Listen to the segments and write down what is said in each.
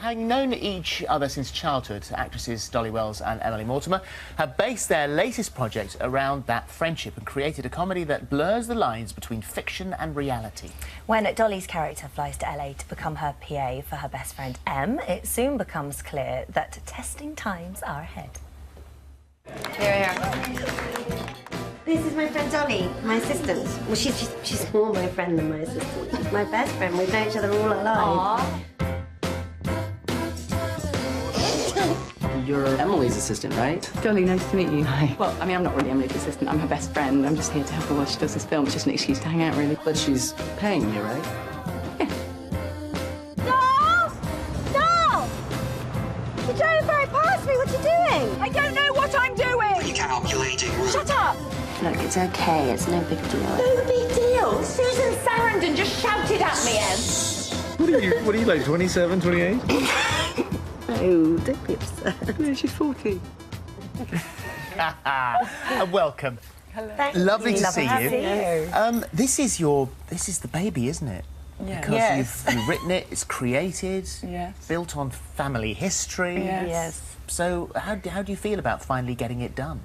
having known each other since childhood, actresses Dolly Wells and Emily Mortimer have based their latest project around that friendship and created a comedy that blurs the lines between fiction and reality. When Dolly's character flies to LA to become her PA for her best friend Em, it soon becomes clear that testing times are ahead. Here. This is my friend Dolly, my assistant. Well, she's more my friend than my assistant. She's my best friend. We've known each other all our lives. You're Emily's assistant, right? Dolly, nice to meet you. Hi. Well, I mean, I'm not really Emily's assistant. I'm her best friend. I'm just here to help her while she does this film. It's just an excuse to hang out, really. But she's paying you, right? Doll! Doll! You drove right past me. What are you doing? I don't know what I'm doing! Recalculating. Shut up! Look, it's okay. It's no big deal. No big deal. Susan Sarandon just shouted at me, Em. What are you like, 27, 28? Oh, don't be upset. Yeah, she's 40. Welcome. Hello. Lovely to see to you. see you. This is the baby, isn't it? Yeah. Because Yes. you've written it, it's created, Yes. built on family history. Yes. Yes. So how do you feel about finally getting it done?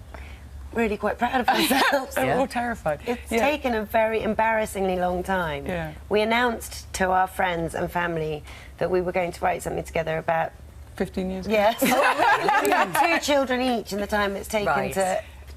Really quite proud of ourselves. We're Yeah. all terrified. It's taken a very embarrassingly long time. Yeah. We announced to our friends and family that we were going to write something together about 15 years ago. Yes. We had 2 children each in the time it's taken Right.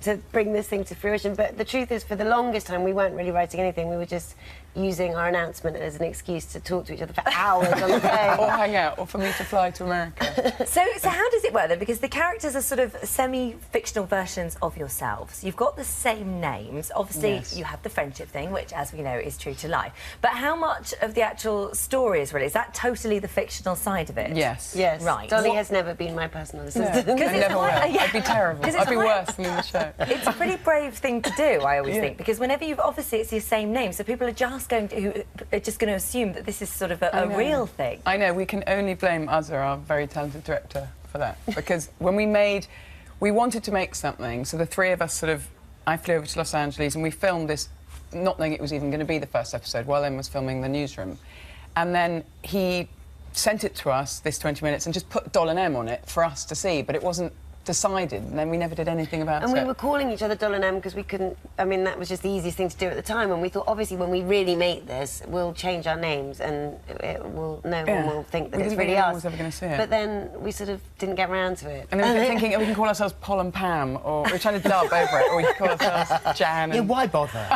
to bring this thing to fruition. But the truth is, for the longest time, we weren't really writing anything. We were just using our announcement as an excuse to talk to each other for hours on the Or phone. hang out, or for me to fly to America. So how does it work then? Because the characters are sort of semi-fictional versions of yourselves. You've got the same names. Obviously, Yes. you have the friendship thing, which, as we know, is true to life. But how much of the actual story is really? Is that totally the fictional side of it? Yes. Yes. Right. Dolly What- has never been my personal No, assistant. I it's never will. quite- yeah. I'd be terrible. 'Cause it's I'd be quite- worse than in the show. It's a pretty brave thing to do, I always Yeah. think, because whenever you've obviously it's your same name, so people are just going to assume that this is sort of a know. real thing. I know, we can only blame Uzza, our very talented director, for that. Because when we wanted to make something, so the 3 of us I flew over to Los Angeles and we filmed this, not knowing it was even going to be the first episode, while Em was filming The Newsroom. And then he sent it to us, this 20 minutes, and just put Doll and Em on it for us to see, but it wasn't decided, and then we never did anything about And it. we were calling each other Doll and Em because we couldn't. I mean, that was just the easiest thing to do at the time. And we thought, obviously, when we really make this, we'll change our names, and no one will think that We it's didn't really think anyone us. was ever gonna see it. But then we sort of didn't get around to it. And then we kept thinking, oh, we can call ourselves Pol and Pam, or we're trying to dub over it, or we can call ourselves Jan. Yeah, And... why bother?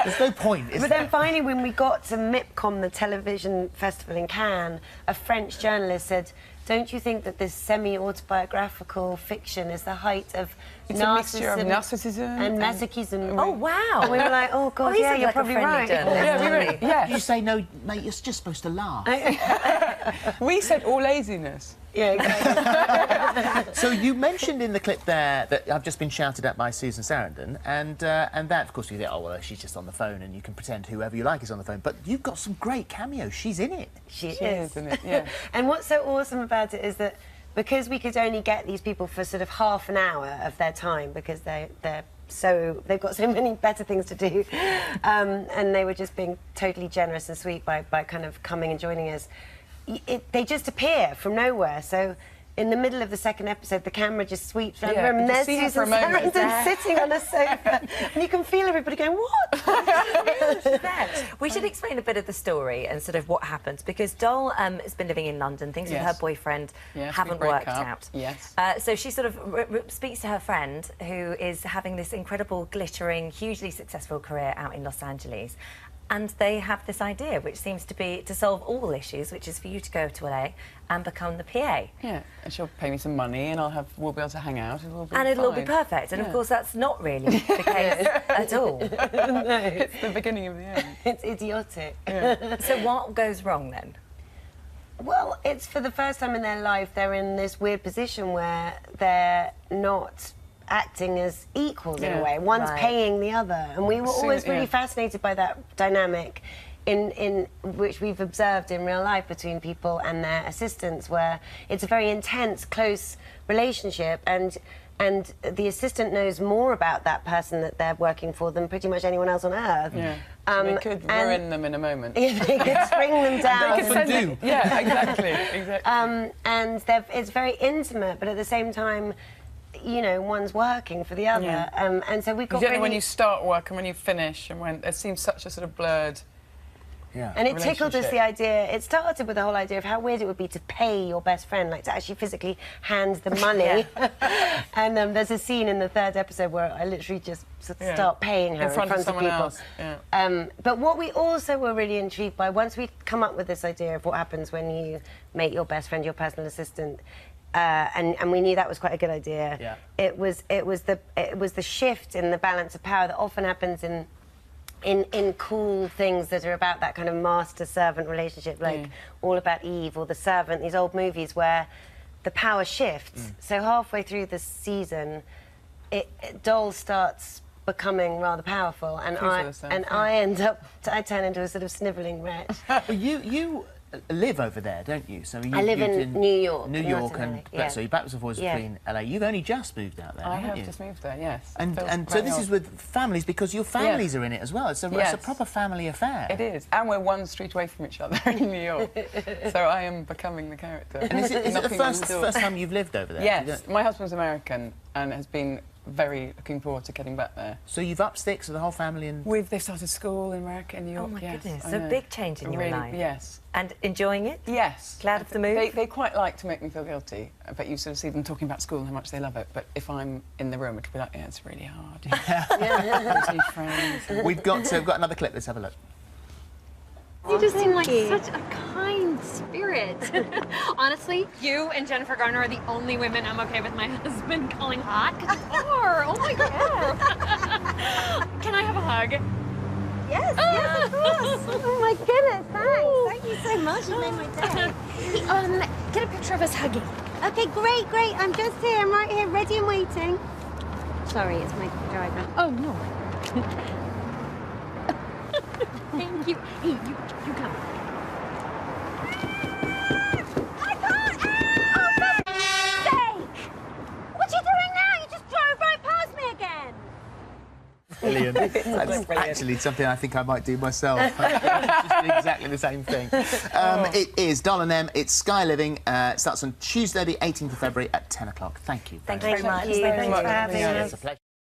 There's no point, is But there? then finally, when we got to MIPCOM, the television festival in Cannes, a French journalist said, "Don't you think that this semi-autobiographical fiction is the height of It's a mixture of narcissism and masochism?" Oh, wow. And we were like, "Oh God, he yeah, seemed you're like a probably friendly right." journalist. Yeah, we were, yes. You say, no, mate, you're just supposed to laugh. We said all laziness. Yeah, exactly. So you mentioned in the clip there that I've just been shouted at by Susan Sarandon, and that, of course, you think, oh, well, she's just on the phone, and you can pretend whoever you like is on the phone. But you've got some great cameos. She's in it. She is, is. isn't it? Yeah. And what's so awesome about it is that because we could only get these people for sort of half an hour of their time because they've got so many better things to do, and they were just being totally generous and sweet by kind of coming and joining us. They just appear from nowhere. So in the middle of the second episode, the camera just sweeps around the room, you and can there's see her for Susan a moment. Sarandon sitting on a sofa, and you can feel everybody going, "What?" We should explain a bit of the story and sort of what happens, because Doll has been living in London. Things with Yes. her boyfriend Yes, haven't we break worked up. out. Yes. So she sort of speaks to her friend, who is having this incredible, glittering, hugely successful career out in Los Angeles. And they have this idea, which seems to be to solve all issues, which is for you to go to LA and become the PA. Yeah, and she'll pay me some money, and we'll be able to hang out, and It'll all be fine. perfect. And Yeah. of course, that's not really the case at all. It's the beginning of the end. It's idiotic. So what goes wrong then? Well, it's for the first time in their life they're in this weird position where they're not acting as equals in a Yeah. way. One's Right. paying the other. And we were always really yeah. fascinated by that dynamic in which we've observed in real life between people and their assistants, where it's a very intense, close relationship, and and the assistant knows more about that person that they're working for than pretty much anyone else on earth. Yeah. So they could ruin them in a moment. They could spring them down. They could send it. Yeah, exactly. And it's very intimate, but at the same time, you know, one's working for the other. Yeah. And so we got you don't know when you start work and when you finish, and when it seems such a sort of blurred. Yeah. And it tickled us the idea. It started with the whole idea of how weird it would be to pay your best friend, like to actually physically hand the money. And there's a scene in the 3rd episode where I literally just start paying her in front of someone people. else. Yeah. But what we also were really intrigued by, once we'd come up with this idea of what happens when you make your best friend your personal assistant, and we knew that was quite a good idea. Yeah. It was the shift in the balance of power that often happens in cool things that are about that kind of master-servant relationship, like All About Eve or The Servant, these old movies where the power shifts. So halfway through the season, Doll starts becoming rather powerful, and I turn into a sort of snivelling wretch. Well, you live over there, don't you? So I live in New York. New York, and so you're backwards and forwards between LA. You've only just moved out there, I haven't have you? just moved there, yes. And so this is with families, because your families are in it as well. It's a proper family affair. It is, and we're one street away from each other in New York. So I am becoming the character. And is it the first time you've lived over there? Yes, my husband's American and has been very looking forward to getting back there. So you've up sticks with the whole family and... They've started school in America, in New York. Oh my goodness, I so know. big change in your life. Yes. And enjoying it? Yes. Glad of the move? They quite like to make me feel guilty, but you sort of see them talking about school and how much they love it. But if I'm in the room, it'll be like, yeah, it's really hard. Those new friends. We've got another clip. Let's have a look. You just seem like such a kind spirit. Honestly, you and Jennifer Garner are the only women I'm okay with my husband calling hot. 'Cause you are. Oh my god. Can I have a hug? Yes, yes, of course. Oh my goodness, thanks. Thank you so much. You made my day. Get a picture of us hugging. Okay, great. I'm just here. I'm right here, ready and waiting. Sorry, it's my driver. Oh no. Thank you. Hey, you come. I can't! Oh, for sake! What are you doing now? You just drove right past me again. Brilliant. That's actually something I think I might do myself. Just do exactly the same thing. It is Doll and Em. It's Sky Living. It starts on Tuesday, the 18th of February at 10 o'clock. Thank you. Thank you very much. Thank you for having us. It's a pleasure.